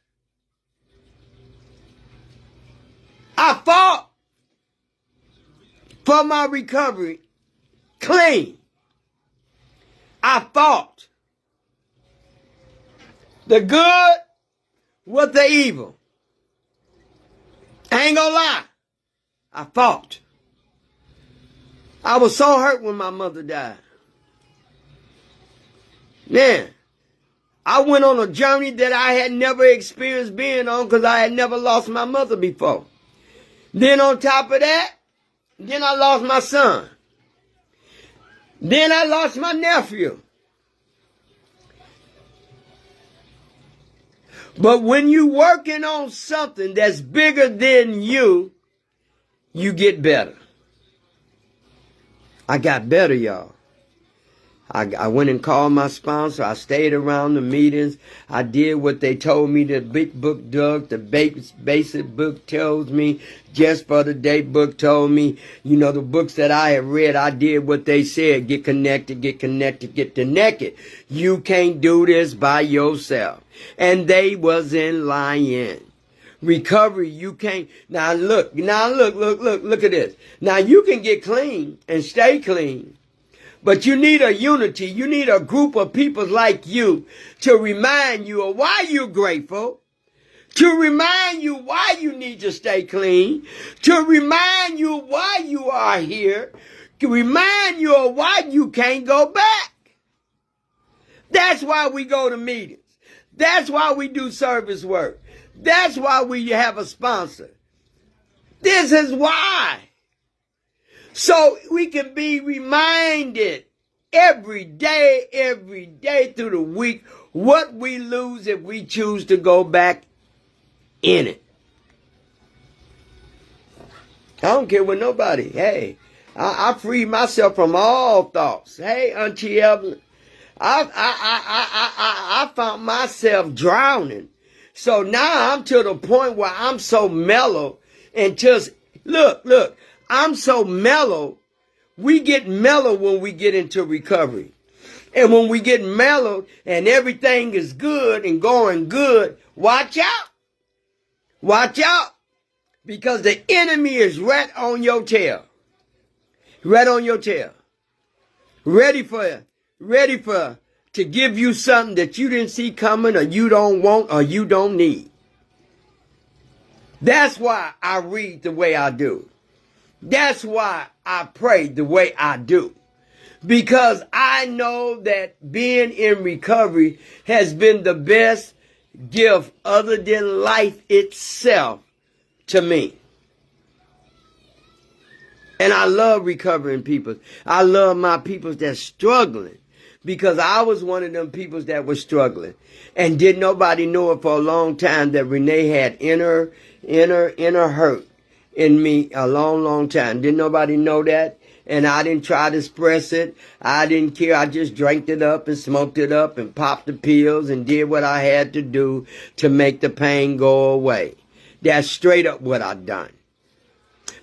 I fought for my recovery clean. I fought the good with the evil. I ain't gonna lie. I fought. I was so hurt when my mother died. Man, I went on a journey that I had never experienced being on because I had never lost my mother before. Then on top of that, then I lost my son. Then I lost my nephew. But when you working on something that's bigger than you, you get better. I got better, y'all. I went and called my sponsor. I stayed around the meetings. I did what they told me the big book does. The basic book tells me. Just for the day book told me. You know, the books that I have read, I did what they said. Get connected, get connected, get connected. You can't do this by yourself. And they wasn't lying. Recovery, you can't. Now look at this. Now you can get clean and stay clean. But you need a unity. You need a group of people like you to remind you of why you're grateful, to remind you why you need to stay clean, to remind you why you are here, to remind you of why you can't go back. That's why we go to meetings. That's why we do service work. That's why we have a sponsor. This is why. So we can be reminded every day through the week what we lose if we choose to go back in it. I don't care what nobody. Hey, I freed myself from all thoughts. Hey, Auntie Evelyn, I found myself drowning. So now I'm to the point where I'm so mellow and just look. I'm so mellow. We get mellow when we get into recovery. And when we get mellowed and everything is good and going good, watch out. Watch out. Because the enemy is right on your tail. Right on your tail. Ready for to give you something that you didn't see coming or you don't want or you don't need. That's why I read the way I do. That's why I pray the way I do. Because I know that being in recovery has been the best gift other than life itself to me. And I love recovering people. I love my people that's struggling. Because I was one of them people that was struggling. And didn't nobody know it for a long time that Renee had inner hurt in me a long time. Didn't nobody know that? And I didn't try to express it. I didn't care. I just drank it up and smoked it up and popped the pills and did what I had to do to make the pain go away. That's straight up what I done.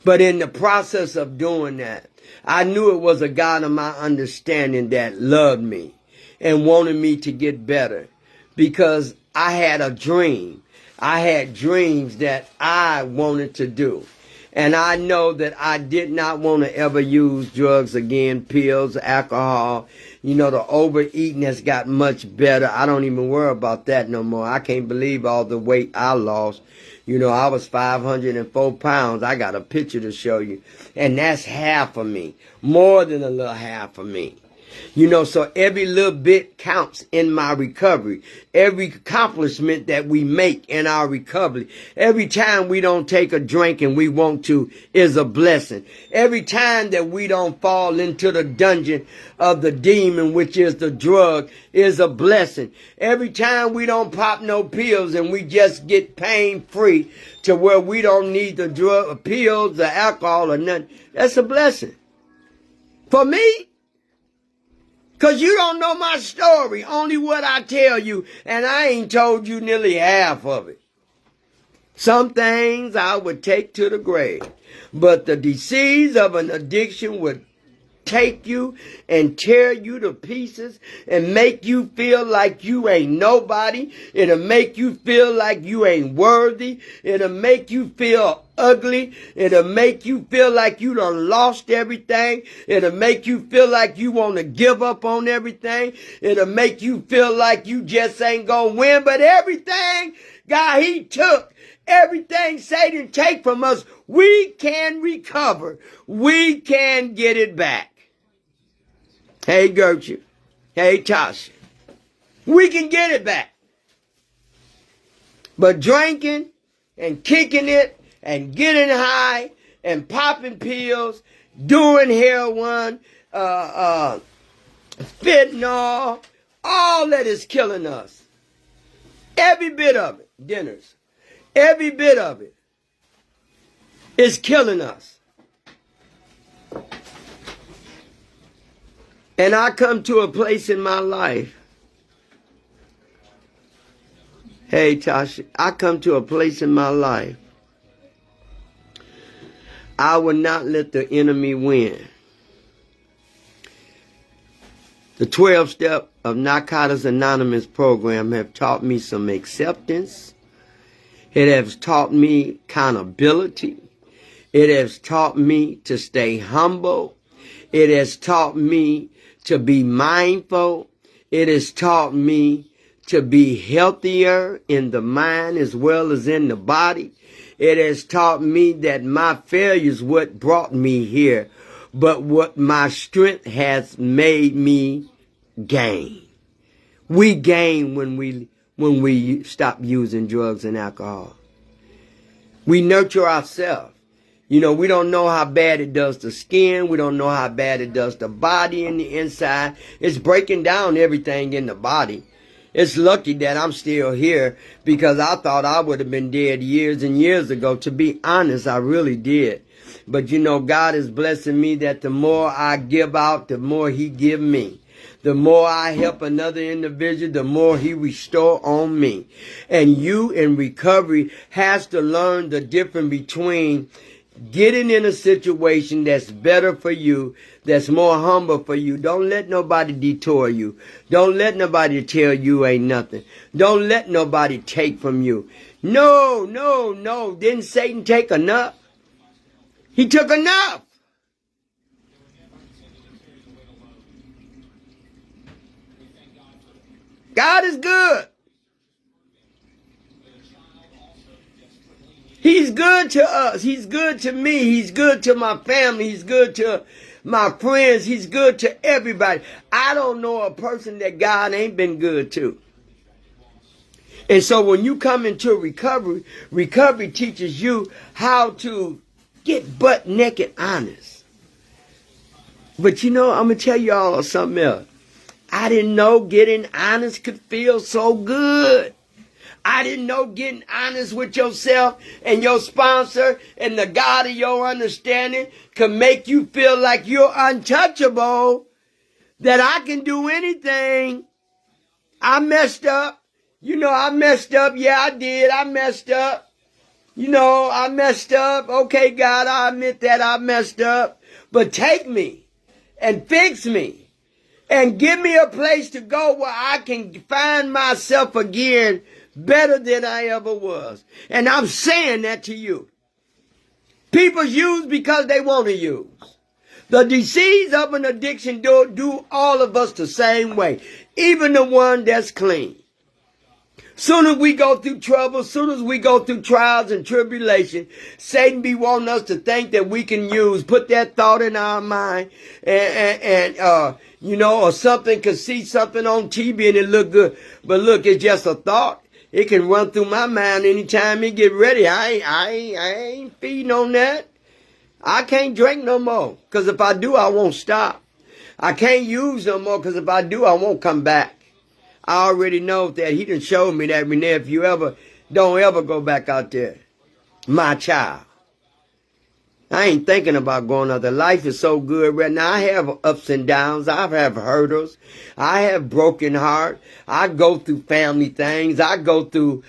But in the process of doing that, I knew it was a God of my understanding that loved me and wanted me to get better because I had a dream. I had dreams that I wanted to do. And I know that I did not want to ever use drugs again, pills, alcohol. You know, the overeating has got much better. I don't even worry about that no more. I can't believe all the weight I lost. You know, I was 504 pounds. I got a picture to show you. And that's half of me. More than a little half of me. You know, so every little bit counts in my recovery. Every accomplishment that we make in our recovery. Every time we don't take a drink and we want to is a blessing. Every time that we don't fall into the dungeon of the demon, which is the drug, is a blessing. Every time we don't pop no pills and we just get pain free to where we don't need the drug, pills, the alcohol or nothing, that's a blessing. For me, because you don't know my story, only what I tell you, and I ain't told you nearly half of it. Some things I would take to the grave, but the disease of an addiction would take you and tear you to pieces and make you feel like you ain't nobody. It'll make you feel like you ain't worthy. It'll make you feel ugly. It'll make you feel like you done lost everything. It'll make you feel like you want to give up on everything. It'll make you feel like you just ain't gonna win. But everything God, He took, everything Satan take from us, we can recover. We can get it back. Hey, Gertrude. Hey, Tasha. We can get it back. But drinking and kicking it and getting high and popping pills, doing heroin, fentanyl, all that is killing us. Every bit of it, dinners, every bit of it is killing us. And I come to a place in my life. Hey, Tasha, I come to a place in my life. I will not let the enemy win. The 12-step of Narcotics Anonymous program have taught me some acceptance. It has taught me accountability. It has taught me to stay humble. It has taught me to be mindful. It has taught me to be healthier in the mind as well as in the body. It has taught me that my failure is what brought me here, but what my strength has made me gain. We gain when we stop using drugs and alcohol. We nurture ourselves. You know, we don't know how bad it does the skin. We don't know how bad it does the body and the inside. It's breaking down everything in the body. It's lucky that I'm still here because I thought I would have been dead years and years ago. To be honest, I really did. But you know, God is blessing me that the more I give out, the more He give me. The more I help another individual, the more He restore on me. And you in recovery has to learn the difference between getting in a situation that's better for you, that's more humble for you. Don't let nobody detour you. Don't let nobody tell you ain't nothing. Don't let nobody take from you. No, no, no. Didn't Satan take enough? He took enough. God is good. He's good to us. He's good to me. He's good to my family. He's good to my friends. He's good to everybody. I don't know a person that God ain't been good to. And so when you come into recovery, recovery teaches you how to get butt naked honest. But you know, I'm going to tell y'all something else. I didn't know getting honest could feel so good. I didn't know getting honest with yourself and your sponsor and the God of your understanding could make you feel like you're untouchable, that I can do anything. I messed up. You know, I messed up. Yeah, I did. I messed up. You know, I messed up. Okay, God, I admit that I messed up. But take me and fix me and give me a place to go where I can find myself again better than I ever was. And I'm saying that to you. People use because they want to use. The disease of an addiction do all of us the same way, even the one that's clean. Soon as we go through trouble, soon as we go through trials and tribulation, Satan be wanting us to think that we can put that thought in our mind or something, could see something on TV and it look good. But look, it's just a thought. It can run through my mind anytime it get ready. I ain't feeding on that. I can't drink no more, because if I do, I won't stop. I can't use no more, because if I do, I won't come back. I already know that he done showed me that, Renee, if you don't ever go back out there, my child. I ain't thinking about going out there. Life is so good right now. I have ups and downs. I have hurdles. I have broken heart. I go through family things. I go through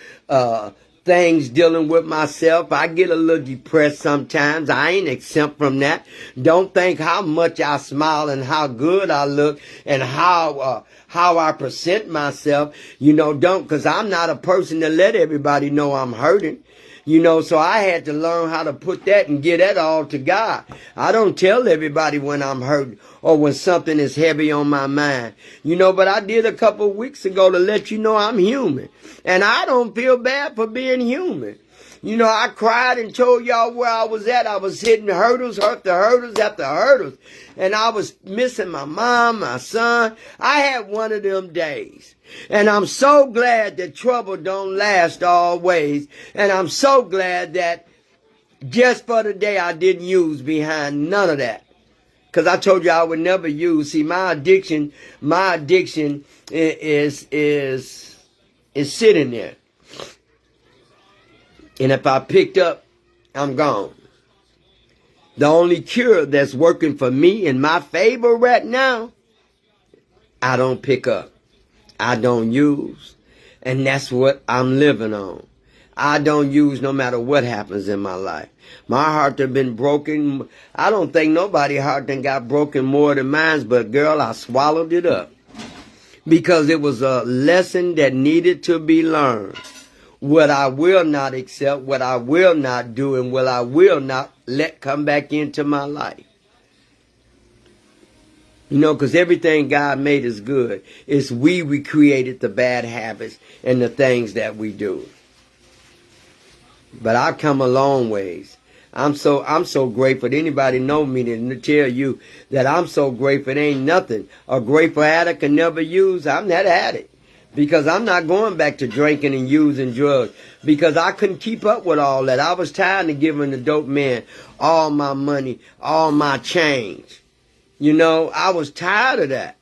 things dealing with myself. I get a little depressed sometimes. I ain't exempt from that. Don't think how much I smile and how good I look and how I present myself. Don't, because I'm not a person to let everybody know I'm hurting. So I had to learn how to put that and give that all to God. I don't tell everybody when I'm hurt or when something is heavy on my mind. But I did a couple of weeks ago to let you know I'm human. And I don't feel bad for being human. I cried and told y'all where I was at. I was hitting hurdles after hurdles after hurdles. And I was missing my mom, my son. I had one of them days. And I'm so glad that trouble don't last always. And I'm so glad that just for the day I didn't use behind none of that. Because I told you I would never use. See, my addiction is sitting there. And if I picked up, I'm gone. The only cure that's working for me in my favor right now, I don't pick up. I don't use. And that's what I'm living on. I don't use no matter what happens in my life. My heart has been broken. I don't think nobody's heart done got broken more than mine, but girl, I swallowed it up. Because it was a lesson that needed to be learned. What I will not accept, what I will not do, and what I will not let come back into my life. Because everything God made is good. It's we created the bad habits and the things that we do. But I've come a long ways. I'm so grateful. Anybody know me to tell you that I'm so grateful. It ain't nothing a grateful addict can never use. I'm that addict. Because I'm not going back to drinking and using drugs. Because I couldn't keep up with all that. I was tired of giving the dope man all my money, all my change. I was tired of that.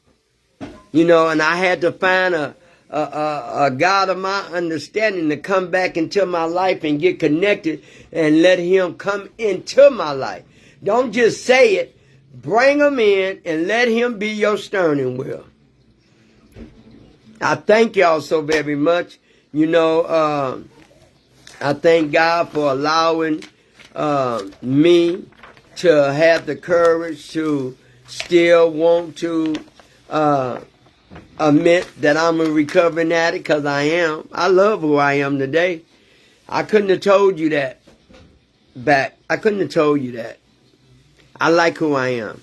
And I had to find a God of my understanding to come back into my life and get connected and let him come into my life. Don't just say it. Bring him in and let him be your steering wheel. I thank y'all so very much. I thank God for allowing me to have the courage to still want to admit that I'm a recovering addict, because I am. I love who I am today. I couldn't have told you that back. I couldn't have told you that. I like who I am.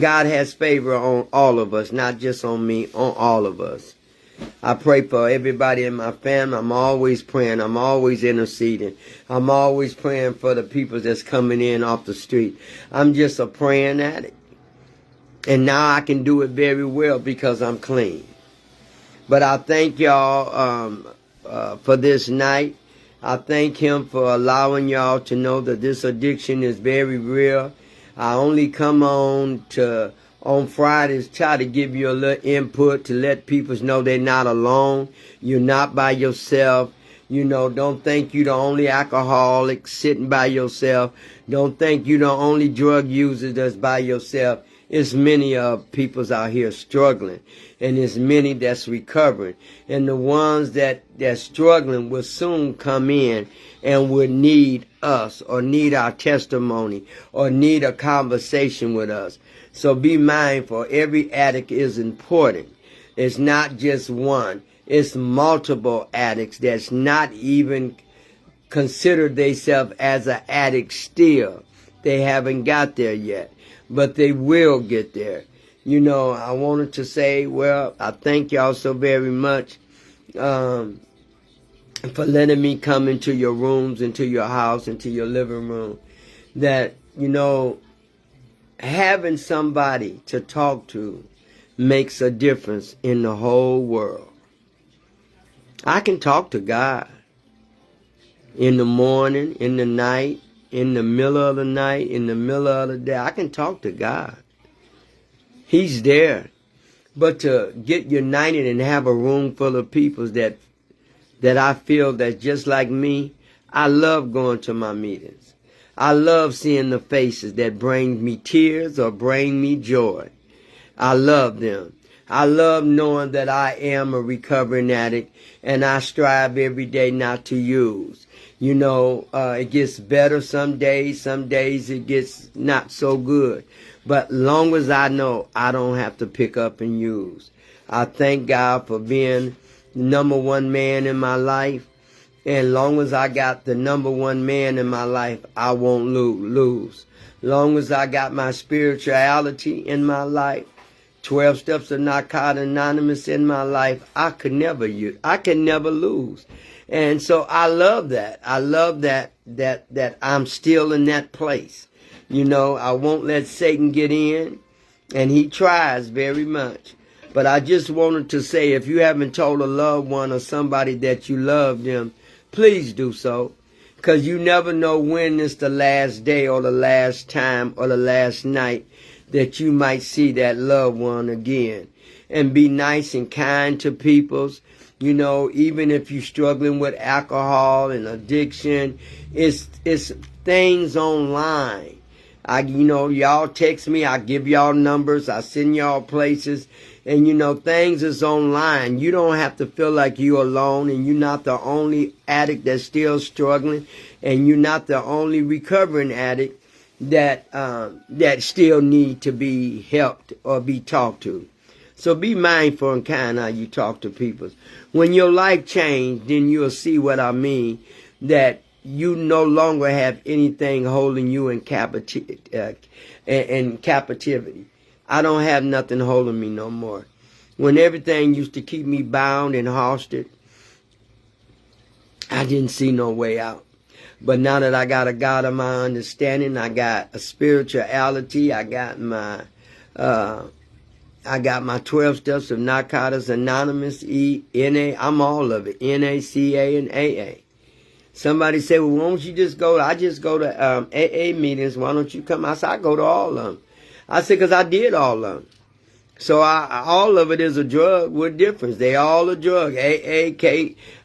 God has favor on all of us, not just on me, on all of us. I pray for everybody in my family. I'm always praying. I'm always interceding. I'm always praying for the people that's coming in off the street. I'm just a praying addict. And now I can do it very well because I'm clean. But I thank y'all for this night. I thank him for allowing y'all to know that this addiction is very real. I only come on Fridays, try to give you a little input to let people know they're not alone. You're not by yourself. Don't think you're the only alcoholic sitting by yourself. Don't think you're the only drug user that's by yourself. It's many people's out here struggling, and it's many that's recovering. And the ones that's struggling will soon come in and will need us, or need our testimony, or need a conversation with us. So be mindful. Every addict is important. It's not just one. It's multiple addicts that's not even consider themselves as an addict still. They haven't got there yet, but they will get there. You know, I wanted to say, well, I thank y'all so very much for letting me come into your rooms, into your house, into your living room. That, you know, having somebody to talk to makes a difference in the whole world. I can talk to God in the morning, in the night, in the middle of the night, in the middle of the day. I can talk to God. He's there. But to get united and have a room full of people that I feel that just like me, I love going to my meetings. I love seeing the faces that bring me tears or bring me joy. I love them. I love knowing that I am a recovering addict and I strive every day not to use. You know, it gets better some days it gets not so good. But long as I know, I don't have to pick up and use. I thank God for being the number one man in my life. And long as I got the number one man in my life, I won't lose. Long as I got my spirituality in my life, 12 Steps of Narcotics Anonymous in my life, I can never lose. And so I love that. I love that I'm still in that place. You know, I won't let Satan get in, and he tries very much. But I just wanted to say, if you haven't told a loved one or somebody that you love them, please do so. Because you never know when it's the last day or the last time or the last night that you might see that loved one again. And be nice and kind to people. You know, even if you're struggling with alcohol and addiction, it's things online. You know, y'all text me, I give y'all numbers, I send y'all places, and you know, things is online. You don't have to feel like you're alone, and you're not the only addict that's still struggling, and you're not the only recovering addict that still need to be helped or be talked to. So be mindful and kind how you talk to people. When your life changed, then you'll see what I mean, that you no longer have anything holding you in captivity. I don't have nothing holding me no more. When everything used to keep me bound and hostage, I didn't see no way out. But now that I got a God of my understanding, I got a spirituality, I got my 12 Steps of Narcotics Anonymous, NA, I'm all of it, NACA and AA. Somebody said, well, why don't you just go? I just go to AA meetings. Why don't you come? I said, I go to all of them. I said, because I did all of them. So all of it is a drug. What difference? They all a drug. AA,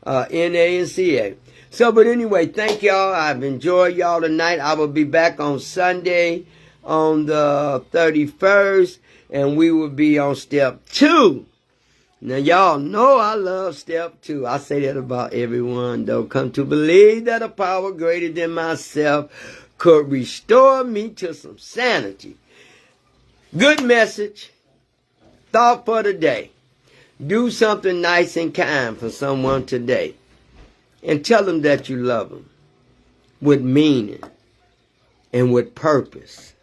NA, and CA. So, but anyway, thank y'all. I've enjoyed y'all tonight. I will be back on Sunday on the 31st, and we will be on step 2. Now, y'all know I love step 2. I say that about everyone, though. Come to believe that a power greater than myself could restore me to some sanity. Good message. Thought for the day. Do something nice and kind for someone today. And tell them that you love them with meaning and with purpose.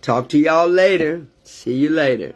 Talk to y'all later. See you later.